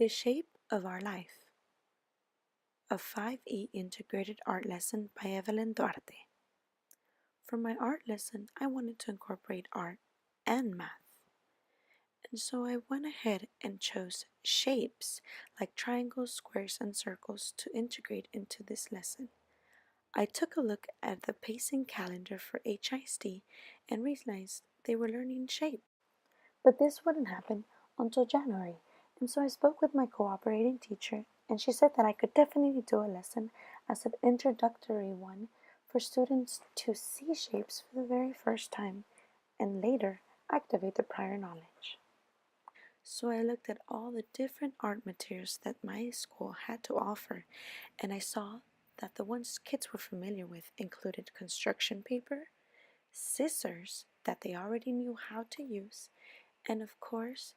The Shape of Our Life, a 5E integrated art lesson by Evelyn Duarte. For my art lesson, I wanted to incorporate art and math. And so I went ahead and chose shapes like triangles, squares, and circles to integrate into this lesson. I took a look at the pacing calendar for HISD and realized they were learning shape. But this wouldn't happen until January, and so I spoke with my cooperating teacher, and she said that I could definitely do a lesson as an introductory one for students to see shapes for the very first time and later activate the prior knowledge. So I looked at all the different art materials that my school had to offer, and I saw that the ones kids were familiar with included construction paper, scissors that they already knew how to use, and of course,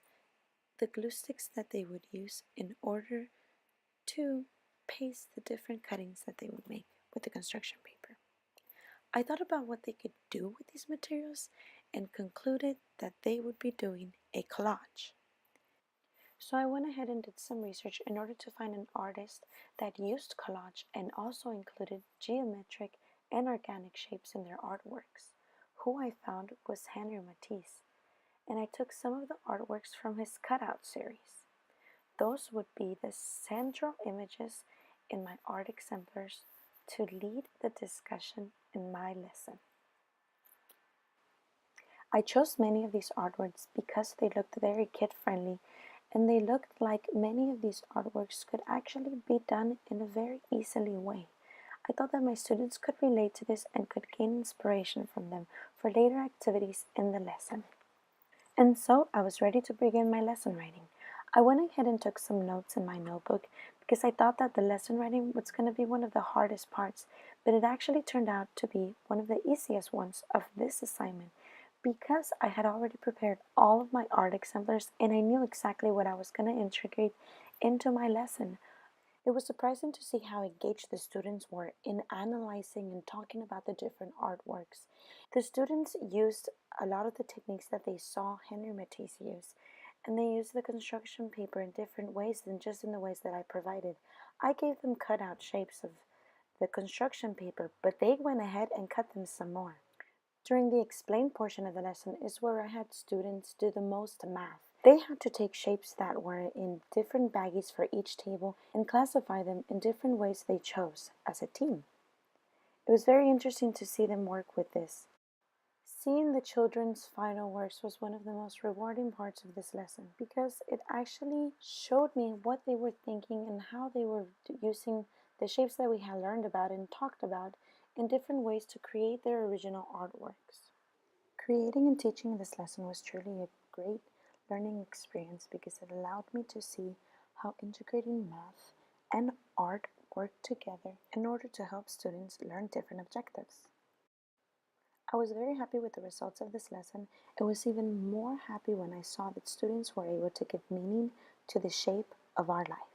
the glue sticks that they would use in order to paste the different cuttings that they would make with the construction paper. I thought about what they could do with these materials and concluded that they would be doing a collage. So I went ahead and did some research in order to find an artist that used collage and also included geometric and organic shapes in their artworks. Who I found was Henry Matisse, and I took some of the artworks from his cutout series. Those would be the central images in my art exemplars to lead the discussion in my lesson. I chose many of these artworks because they looked very kid-friendly, and they looked like many of these artworks could actually be done in a very easily way. I thought that my students could relate to this and could gain inspiration from them for later activities in the lesson. And so I was ready to begin my lesson writing. I went ahead and took some notes in my notebook because I thought that the lesson writing was going to be one of the hardest parts, but it actually turned out to be one of the easiest ones of this assignment because I had already prepared all of my art exemplars and I knew exactly what I was going to integrate into my lesson. It was surprising to see how engaged the students were in analyzing and talking about the different artworks. The students used a lot of the techniques that they saw Henry Matisse use, and they used the construction paper in different ways than just in the ways that I provided. I gave them cutout shapes of the construction paper, but they went ahead and cut them some more. During the explain portion of the lesson is where I had students do the most math. They had to take shapes that were in different baggies for each table and classify them in different ways they chose as a team. It was very interesting to see them work with this. Seeing the children's final works was one of the most rewarding parts of this lesson because it actually showed me what they were thinking and how they were using the shapes that we had learned about and talked about in different ways to create their original artworks. Creating and teaching this lesson was truly a great learning experience because it allowed me to see how integrating math and art work together in order to help students learn different objectives. I was very happy with the results of this lesson. I was even more happy when I saw that students were able to give meaning to the shape of our life.